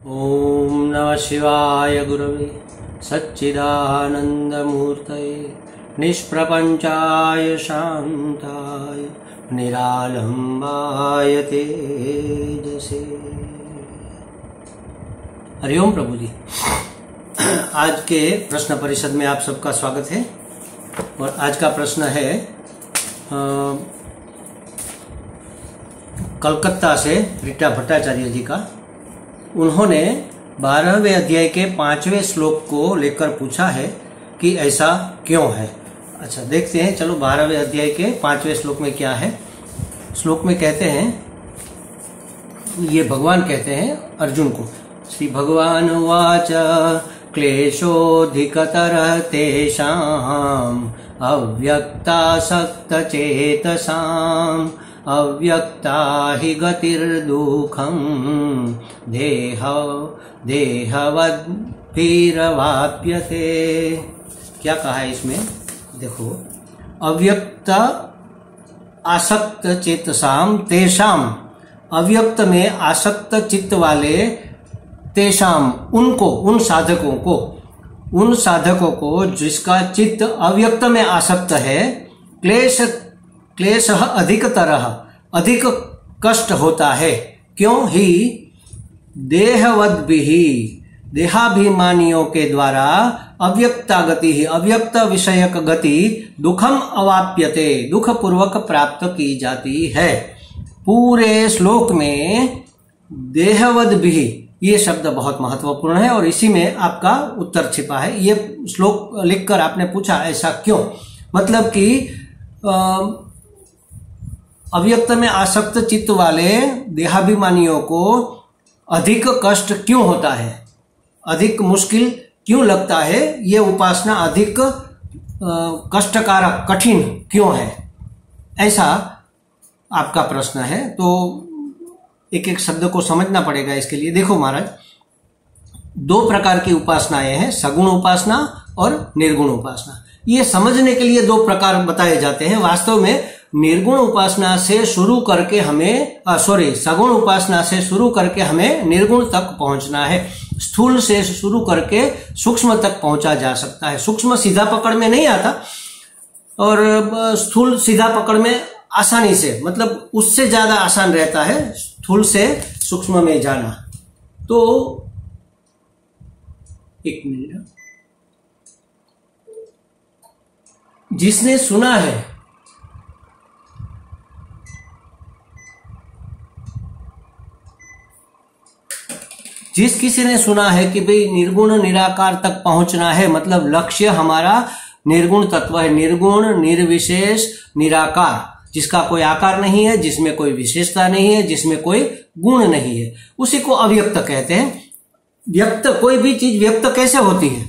ओम नमः शिवाय गुरवे सच्चिदानंदमूर्तये निष्प्रपंचाय शांताय निरालंबाय तेजसे। हरिओम प्रभु जी। आज के प्रश्न परिषद में आप सबका स्वागत है। और आज का प्रश्न है कलकत्ता से रीटा भट्टाचार्य जी का। उन्होंने 12वें अध्याय के 5वें श्लोक को लेकर पूछा है कि ऐसा क्यों है। अच्छा, देखते हैं। चलो 12वें अध्याय के 5वें श्लोक में क्या है। श्लोक में कहते हैं, ये भगवान कहते हैं अर्जुन को। श्री भगवान उवाच क्लेशोऽधिकतरः तेषाम् अव्यक्तासक्तचेतसाम् अव्यक्ता हि गतिर्दुःखम् देहवद्भिरवाप्यते। क्या कहा है इसमें, देखो। अव्यक्त आसक्त चेतसाम तेषाम, अव्यक्त में आसक्त चित्त वाले, तेषाम उनको, उन साधकों को जिसका चित्त अव्यक्त में आसक्त है, क्लेश अधिकतरः, अधिक कष्ट होता है। क्यों ही देहवद्भिः, देहाभिमानियों के द्वारा अव्यक्ता गति ही, अव्यक्त विषयक गति दुखम अवाप्यते, दुख पूर्वक प्राप्त की जाती है। पूरे श्लोक में देहवद्भिः ये शब्द बहुत महत्वपूर्ण है और इसी में आपका उत्तर छिपा है। ये श्लोक लिखकर आपने पूछा ऐसा क्यों, मतलब कि अव्यक्त में आसक्त चित्त वाले देहाभिमानियों को अधिक कष्ट क्यों होता है, अधिक मुश्किल क्यों लगता है, ये उपासना अधिक कष्टकारक, कठिन क्यों है, ऐसा आपका प्रश्न है। तो एक एक शब्द को समझना पड़ेगा इसके लिए। देखो महाराज, दो प्रकार की उपासनाएं हैं, सगुण उपासना और निर्गुण उपासना। ये समझने के लिए दो प्रकार बताए जाते हैं। वास्तव में निर्गुण उपासना से शुरू करके हमें सगुण उपासना से शुरू करके हमें निर्गुण तक पहुंचना है। स्थूल से शुरू करके सूक्ष्म तक पहुंचा जा सकता है। सूक्ष्म सीधा पकड़ में नहीं आता और स्थूल सीधा पकड़ में आसानी से, मतलब उससे ज्यादा आसान रहता है स्थूल से सूक्ष्म में जाना। तो एक मिनट, जिसने सुना है, जिस किसी ने सुना है कि भाई निर्गुण निराकार तक पहुंचना है, मतलब लक्ष्य हमारा निर्गुण तत्व है, निर्गुण निर्विशेष निराकार, जिसका कोई आकार नहीं है, जिसमें कोई विशेषता नहीं है, जिसमें कोई गुण नहीं है, उसी को अव्यक्त कहते हैं। व्यक्त, कोई भी चीज व्यक्त कैसे होती है,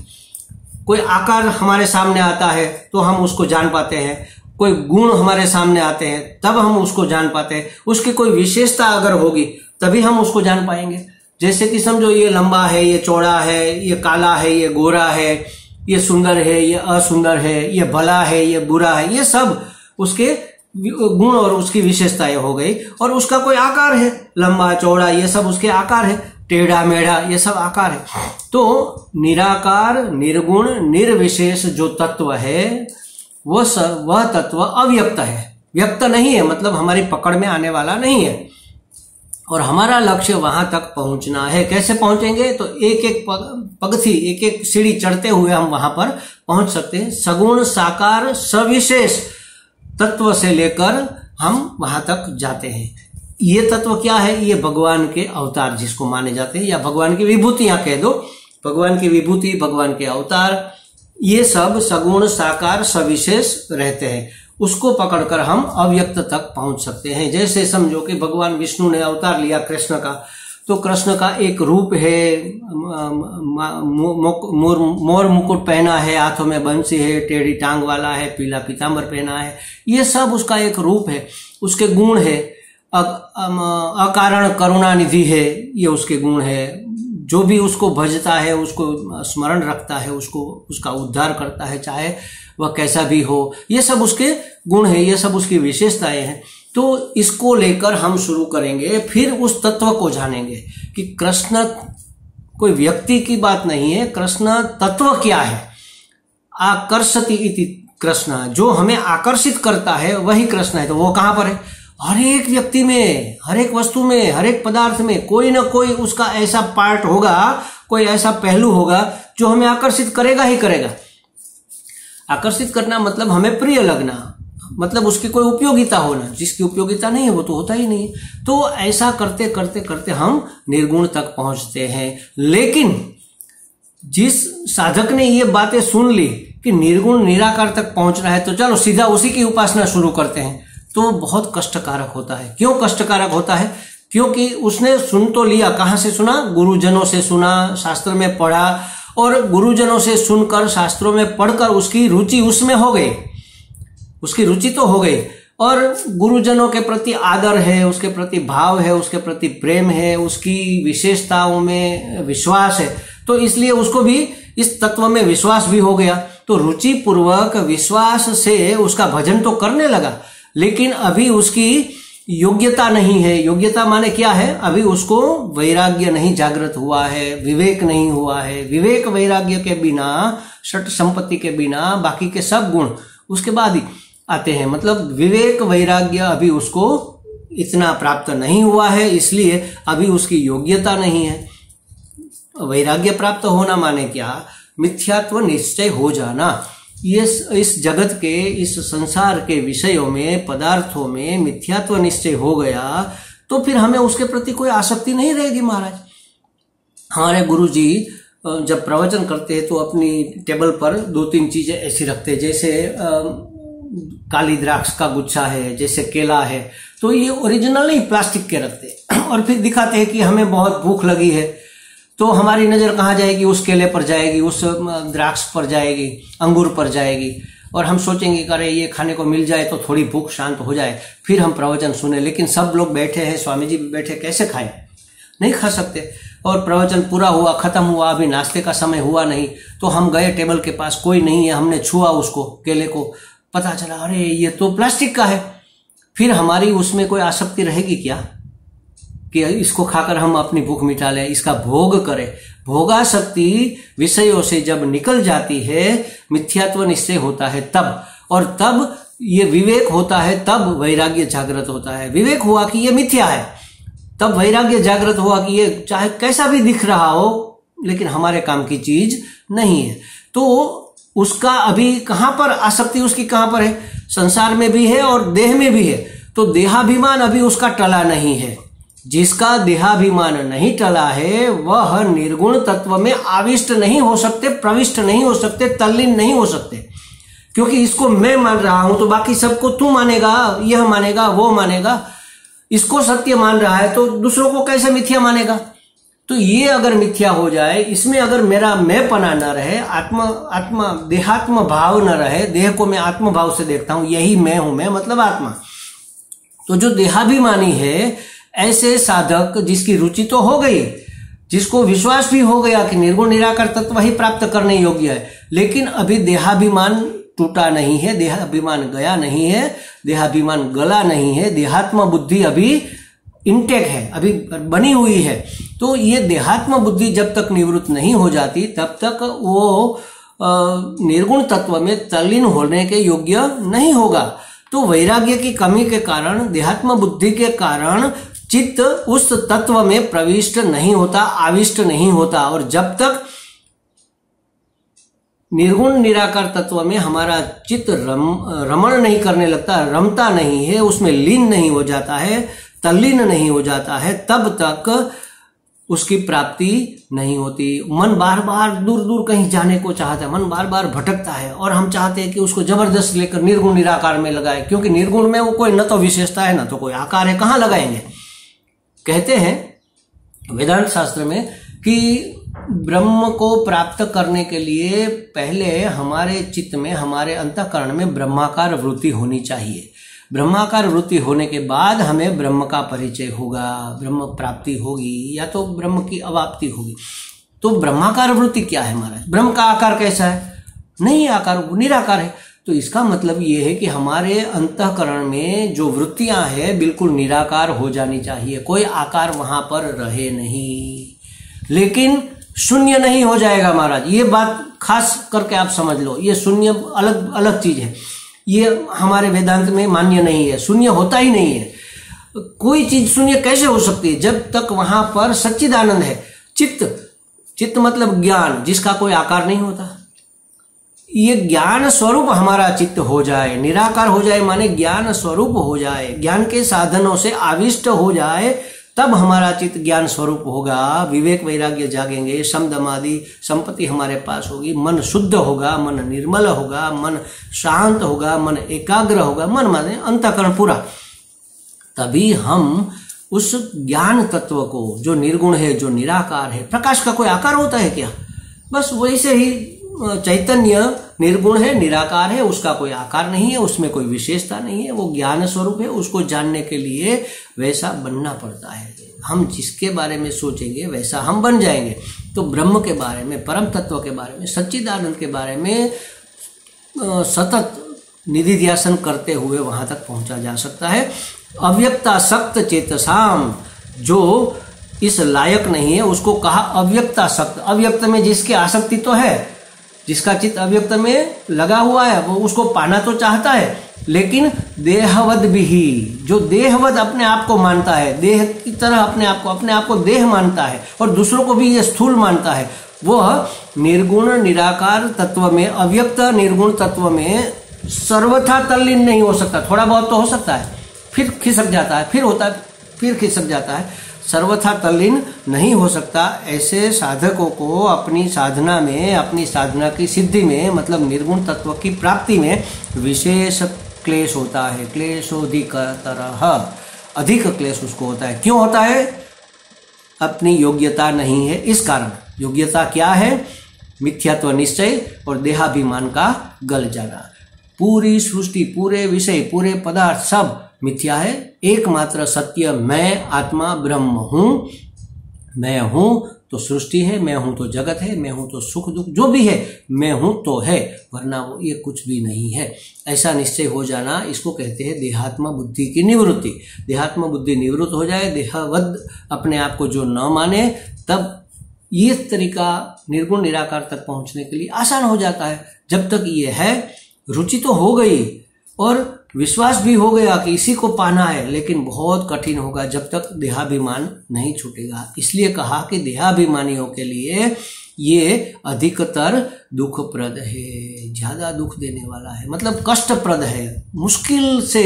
कोई आकार हमारे सामने आता है तो हम उसको जान पाते हैं, कोई गुण हमारे सामने आते हैं तब हम उसको जान पाते हैं, उसकी कोई विशेषता अगर होगी तभी हम उसको जान पाएंगे। जैसे कि समझो ये लंबा है, ये चौड़ा है, ये काला है, ये गोरा है, ये सुंदर है, ये असुंदर है, ये भला है, ये बुरा है, ये सब उसके गुण और उसकी विशेषताएं हो गई। और उसका कोई आकार है, लंबा चौड़ा, ये सब उसके आकार है, टेढ़ा मेढ़ा, ये सब आकार है। तो निराकार निर्गुण निर्विशेष जो तत्व है वह तत्व अव्यक्त है, व्यक्त नहीं है, मतलब हमारी पकड़ में आने वाला नहीं है। और हमारा लक्ष्य वहां तक पहुंचना है। कैसे पहुंचेंगे, तो एक एक पगथी, एक एक सीढ़ी चढ़ते हुए हम वहां पर पहुंच सकते हैं। सगुण साकार सविशेष तत्व से लेकर हम वहां तक जाते हैं। ये तत्व क्या है, ये भगवान के अवतार जिसको माने जाते हैं, या भगवान की विभूतियां कह दो, भगवान की विभूति, भगवान के अवतार, ये सब सगुण साकार सविशेष रहते हैं। उसको पकड़कर हम अव्यक्त तक पहुंच सकते हैं। जैसे समझो कि भगवान विष्णु ने अवतार लिया कृष्ण का, तो कृष्ण का एक रूप है, मोर मुकुट पहना है, हाथों में बंसी है, टेढ़ी टांग वाला है, पीला पीतांबर पहना है, ये सब उसका एक रूप है। उसके गुण है, अकारण करुणा निधि है, ये उसके गुण है। जो भी उसको भजता है, उसको स्मरण रखता है, उसको उसका उद्धार करता है, चाहे वह कैसा भी हो, ये सब उसके गुण है, ये सब उसकी विशेषताएं हैं। तो इसको लेकर हम शुरू करेंगे, फिर उस तत्व को जानेंगे कि कृष्ण कोई व्यक्ति की बात नहीं है। कृष्ण तत्व क्या है? आकर्षति इति कृष्ण, जो हमें आकर्षित करता है वही कृष्ण है। तो वो कहां पर है? हर एक व्यक्ति में, हर एक वस्तु में, हर एक पदार्थ में कोई ना कोई उसका ऐसा पार्ट होगा, कोई ऐसा पहलू होगा जो हमें आकर्षित करेगा ही करेगा। आकर्षित करना मतलब हमें प्रिय लगना, मतलब उसकी कोई उपयोगिता होना। जिसकी उपयोगिता नहीं है वो तो होता ही नहीं। तो ऐसा करते करते करते हम निर्गुण तक पहुंचते हैं। लेकिन जिस साधक ने ये बातें सुन ली कि निर्गुण निराकार तक पहुंचना है, तो चलो सीधा उसी की उपासना शुरू करते हैं, तो बहुत कष्टकारक होता है। क्यों कष्टकारक होता है? क्योंकि उसने सुन तो लिया, कहां से सुना? गुरुजनों से सुना, शास्त्र में पढ़ा, और गुरुजनों से सुनकर, शास्त्रों में पढ़कर उसकी रुचि उसमें हो गई, उसकी रुचि तो हो गई, और गुरुजनों के प्रति आदर है, उसके प्रति भाव है, उसके प्रति प्रेम है, उसकी विशेषताओं में विश्वास है, तो इसलिए उसको भी इस तत्व में विश्वास भी हो गया। तो रुचि पूर्वक विश्वास से उसका भजन तो करने लगा, लेकिन अभी उसकी योग्यता नहीं है। योग्यता माने क्या है? अभी उसको वैराग्य नहीं जागृत हुआ है, विवेक नहीं हुआ है। विवेक वैराग्य के बिना, षट संपत्ति के बिना बाकी के सब गुण उसके बाद ही आते हैं। मतलब विवेक वैराग्य अभी उसको इतना प्राप्त नहीं हुआ है, इसलिए अभी उसकी योग्यता नहीं है। वैराग्य प्राप्त होना माने क्या? मिथ्यात्व निश्चय हो जाना। ये इस जगत के, इस संसार के विषयों में, पदार्थों में मिथ्यात्व निश्चय हो गया तो फिर हमें उसके प्रति कोई आसक्ति नहीं रहेगी। महाराज, हमारे गुरुजी जब प्रवचन करते हैं तो अपनी टेबल पर 2-3 चीजें ऐसी रखते हैं, जैसे काली द्राक्ष का गुच्छा है, जैसे केला है, तो ये ओरिजिनल नहीं प्लास्टिक के रखते और फिर दिखाते हैं कि हमें बहुत भूख लगी है, तो हमारी नजर कहाँ जाएगी? उस केले पर जाएगी, उस द्राक्ष पर जाएगी, अंगूर पर जाएगी, और हम सोचेंगे कि अरे ये खाने को मिल जाए तो थोड़ी भूख शांत हो जाए, फिर हम प्रवचन सुने। लेकिन सब लोग बैठे हैं, स्वामी जी भी बैठे, कैसे खाएं? नहीं खा सकते। और प्रवचन पूरा हुआ, खत्म हुआ, अभी नाश्ते का समय हुआ नहीं, तो हम गए टेबल के पास, कोई नहीं है, हमने छुआ उसको, केले को, पता चला अरे ये तो प्लास्टिक का है। फिर हमारी उसमें कोई आसक्ति रहेगी क्या कि इसको खाकर हम अपनी भूख मिटा लें, इसका भोग करें? भोगासक्ति विषयों से जब निकल जाती है, मिथ्यात्व निश्चय होता है तब, और तब ये विवेक होता है, तब वैराग्य जागृत होता है। विवेक हुआ कि ये मिथ्या है, तब वैराग्य जागृत हुआ कि ये चाहे कैसा भी दिख रहा हो लेकिन हमारे काम की चीज नहीं है। तो उसका अभी कहां पर आसक्ति, उसकी कहां पर है? संसार में भी है और देह में भी है। तो देहाभिमान अभी उसका टला नहीं है। जिसका देहाभिमान नहीं टला है वह निर्गुण तत्व में आविष्ट नहीं हो सकते, प्रविष्ट नहीं हो सकते, तल्लीन नहीं हो सकते। क्योंकि इसको मैं मान रहा हूं तो बाकी सबको तू मानेगा, यह मानेगा, वो मानेगा। इसको सत्य मान रहा है तो दूसरों को कैसे मिथ्या मानेगा? तो ये अगर मिथ्या हो जाए, इसमें अगर मेरा मैं पना न रहे, आत्मा देहात्म भाव न रहे, देह को मैं आत्म भाव से देखता हूं, यही मैं हूं, मैं मतलब आत्मा। तो जो देहाभिमानी है, ऐसे साधक जिसकी रुचि तो हो गई, जिसको विश्वास भी हो गया कि निर्गुण निराकार तत्व ही प्राप्त करने योग्य है, लेकिन अभी देहाभिमान टूटा नहीं है, देहाभिमान गया नहीं है, देहाभिमान गला नहीं है, देहात्म बुद्धि अभी इंटेक है, अभी बनी हुई है। तो ये देहात्म बुद्धि जब तक निवृत्त नहीं हो जाती तब तक वो निर्गुण तत्व में तल्लीन होने के योग्य नहीं होगा। तो वैराग्य की कमी के कारण, देहात्म बुद्धि के कारण चित्त उस तत्व में प्रविष्ट नहीं होता, आविष्ट नहीं होता। और जब तक निर्गुण निराकार तत्व में हमारा चित्त रमण नहीं करने लगता, रमता नहीं है, उसमें लीन नहीं हो जाता है, तल्लीन नहीं हो जाता है, तब तक उसकी प्राप्ति नहीं होती। मन बार बार दूर दूर कहीं जाने को चाहता है, मन बार बार भटकता है, और हम चाहते हैं कि उसको जबरदस्त लेकर निर्गुण निराकार में लगाए, क्योंकि निर्गुण में वो कोई न तो विशेषता है, न तो कोई आकार है, कहां लगाएंगे? कहते हैं वेदांत शास्त्र में कि ब्रह्म को प्राप्त करने के लिए पहले हमारे चित्त में, हमारे अंतःकरण में ब्रह्माकार वृत्ति होनी चाहिए। ब्रह्माकार वृत्ति होने के बाद हमें ब्रह्म का परिचय होगा, ब्रह्म प्राप्ति होगी, या तो ब्रह्म की अवाप्ति होगी। तो ब्रह्माकार वृत्ति क्या है महाराज? ब्रह्म का आकार कैसा है? नहीं आकार, निराकार है। तो इसका मतलब ये है कि हमारे अंतःकरण में जो वृत्तियां हैं बिल्कुल निराकार हो जानी चाहिए, कोई आकार वहां पर रहे नहीं। लेकिन शून्य नहीं हो जाएगा महाराज। ये बात खास करके आप समझ लो, ये शून्य अलग अलग चीज है, ये हमारे वेदांत में मान्य नहीं है। शून्य होता ही नहीं है। कोई चीज शून्य कैसे हो सकती है? जब तक वहां पर सच्चिदानंद है। चित्त मतलब ज्ञान, जिसका कोई आकार नहीं होता। ये ज्ञान स्वरूप हमारा चित्त हो जाए, निराकार हो जाए, माने ज्ञान स्वरूप हो जाए, ज्ञान के साधनों से आविष्ट हो जाए, तब हमारा चित्त ज्ञान स्वरूप होगा। विवेक वैराग्य जागेंगे, शम दम आदि संपत्ति हमारे पास होगी, मन शुद्ध होगा, मन निर्मल होगा, मन शांत होगा, मन एकाग्र होगा, मन माने अंतःकरण पूरा। तभी हम उस ज्ञान तत्व को, जो निर्गुण है, जो निराकार है, प्रकाश का कोई आकार होता है क्या? बस वैसे ही चैतन्य निर्गुण है, निराकार है, उसका कोई आकार नहीं है, उसमें कोई विशेषता नहीं है, वो ज्ञान स्वरूप है। उसको जानने के लिए वैसा बनना पड़ता है। हम जिसके बारे में सोचेंगे वैसा हम बन जाएंगे। तो ब्रह्म के बारे में, परम तत्व के बारे में, सच्चिदानंद के बारे में सतत निधि ध्यासन करते हुए वहां तक पहुंचा जा सकता है। अव्यक्तासक्त चेतसाम, जो इस लायक नहीं है उसको कहा अव्यक्तासक्त। अव्यक्त में जिसकी आसक्ति तो है, जिसका चित्त अव्यक्त में लगा हुआ है, वो उसको पाना तो चाहता है, लेकिन देहवद भी, जो देहवद अपने आप को मानता है, देह की तरह अपने आप को देह मानता है और दूसरों को भी ये स्थूल मानता है, वह निर्गुण निराकार तत्व में, अव्यक्त निर्गुण तत्व में सर्वथा तल्लीन नहीं हो सकता। थोड़ा बहुत तो हो सकता है, फिर खिसक जाता है, फिर होता है, फिर खिसक जाता है, सर्वथा तल्लीन नहीं हो सकता। ऐसे साधकों को अपनी साधना में, अपनी साधना की सिद्धि में, मतलब निर्गुण तत्व की प्राप्ति में विशेष क्लेश होता है। क्लेशोधिकतरः, अधिक क्लेश उसको होता है। क्यों होता है? अपनी योग्यता नहीं है, इस कारण। योग्यता क्या है? मिथ्यात्व निश्चय और देहाभिमान का गल जाना। पूरी सृष्टि, पूरे विषय, पूरे पदार्थ सब मिथ्या है। एकमात्र सत्य मैं आत्मा ब्रह्म हूं। मैं हूं तो सृष्टि है, मैं हूं तो जगत है, मैं हूं तो सुख दुख जो भी है, मैं हूं तो है, वरना वो ये कुछ भी नहीं है। ऐसा निश्चय हो जाना, इसको कहते हैं देहात्म बुद्धि की निवृत्ति। देहात्म बुद्धि निवृत्त हो जाए, देहवद अपने आप को जो न माने, तब ये तरीका निर्गुण निराकार तक पहुंचने के लिए आसान हो जाता है। जब तक ये है, रुचि तो हो गई और विश्वास भी हो गया कि इसी को पाना है, लेकिन बहुत कठिन होगा जब तक देहाभिमान नहीं छूटेगा। इसलिए कहा कि देहाभिमानियों के लिए ये अधिकतर दुखप्रद है, ज्यादा दुख देने वाला है, मतलब कष्टप्रद है। मुश्किल से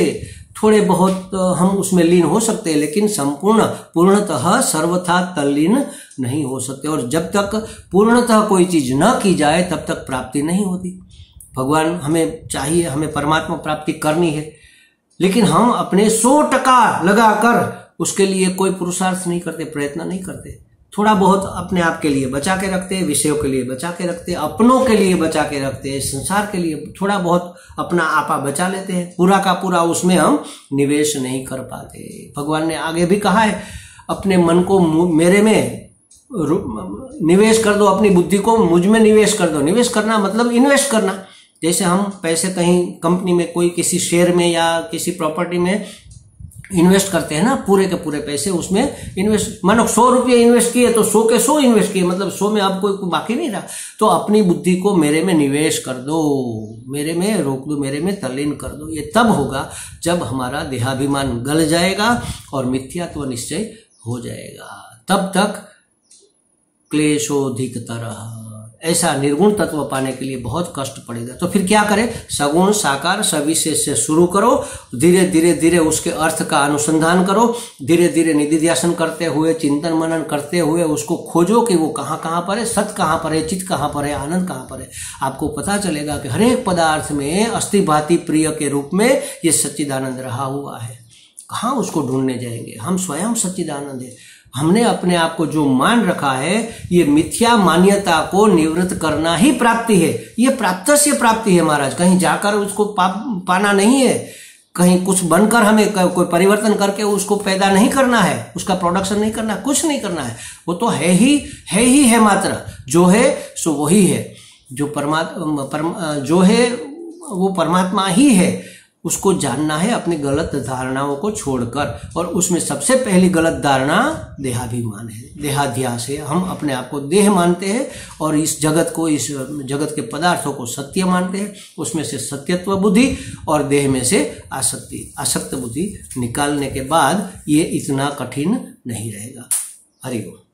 थोड़े बहुत हम उसमें लीन हो सकते हैं, लेकिन पूर्णतः सर्वथा तल्लीन नहीं हो सकते। और जब तक पूर्णतः कोई चीज न की जाए, तब तक प्राप्ति नहीं होती। भगवान हमें चाहिए, हमें परमात्मा प्राप्ति करनी है, लेकिन हम अपने 100% लगाकर उसके लिए कोई पुरुषार्थ नहीं करते, प्रयत्न नहीं करते। थोड़ा बहुत अपने आप के लिए बचा के रखते हैं, विषयों के लिए बचा के रखते हैं, अपनों के लिए बचा के रखते हैं, संसार के लिए थोड़ा बहुत अपना आपा बचा लेते हैं। पूरा का पूरा उसमें हम निवेश नहीं कर पाते। भगवान ने आगे भी कहा है, अपने मन को मेरे में निवेश कर दो, अपनी बुद्धि को मुझ में निवेश कर दो। निवेश करना मतलब इन्वेस्ट करना। जैसे हम पैसे कहीं कंपनी में, कोई किसी शेयर में या किसी प्रॉपर्टी में इन्वेस्ट करते हैं ना, पूरे के पूरे पैसे उसमें इन्वेस्ट, मानो 100 रुपये इन्वेस्ट किए तो 100 के 100 इन्वेस्ट किए, मतलब 100 में अब कोई बाकी नहीं रहा। तो अपनी बुद्धि को मेरे में निवेश कर दो, मेरे में रोक दो, मेरे में तल्लीन कर दो। ये तब होगा जब हमारा देहाभिमान गल जाएगा और मिथ्यात्व निश्चय हो जाएगा। तब तक क्लेशोधिकतरः, ऐसा निर्गुण तत्व पाने के लिए बहुत कष्ट पड़ेगा। तो फिर क्या करें? सगुण साकार सविशेष से शुरू करो, धीरे धीरे धीरे उसके अर्थ का अनुसंधान करो, धीरे धीरे निधि ध्यासन करते हुए, चिंतन मनन करते हुए उसको खोजो कि वो कहाँ कहाँ पर है, सत कहाँ पर है, चित्त कहाँ पर है, आनंद कहाँ पर है। आपको पता चलेगा कि हर एक पदार्थ में अस्थि भांति प्रिय के रूप में ये सच्चिदानंद रहा हुआ है। कहाँ उसको ढूंढने जाएंगे? हम स्वयं सच्चिदानंद है। हमने अपने आप को जो मान रखा है, ये मिथ्या मान्यता को निवृत्त करना ही प्राप्ति है। ये प्राप्त से प्राप्ति है महाराज। कहीं जाकर उसको पाना नहीं है, कहीं कुछ बनकर हमें कोई परिवर्तन करके उसको पैदा नहीं करना है, उसका प्रोडक्शन नहीं करना, कुछ नहीं करना है। वो तो है ही मात्र। जो है सो वही है, जो जो है वो परमात्मा ही है। उसको जानना है अपनी गलत धारणाओं को छोड़कर। और उसमें सबसे पहली गलत धारणा देहाभिमान है, देहाध्यास है। हम अपने आप को देह मानते हैं और इस जगत के पदार्थों को सत्य मानते हैं। उसमें से सत्यत्व बुद्धि और देह में से आसक्त बुद्धि निकालने के बाद ये इतना कठिन नहीं रहेगा। हरि ओम।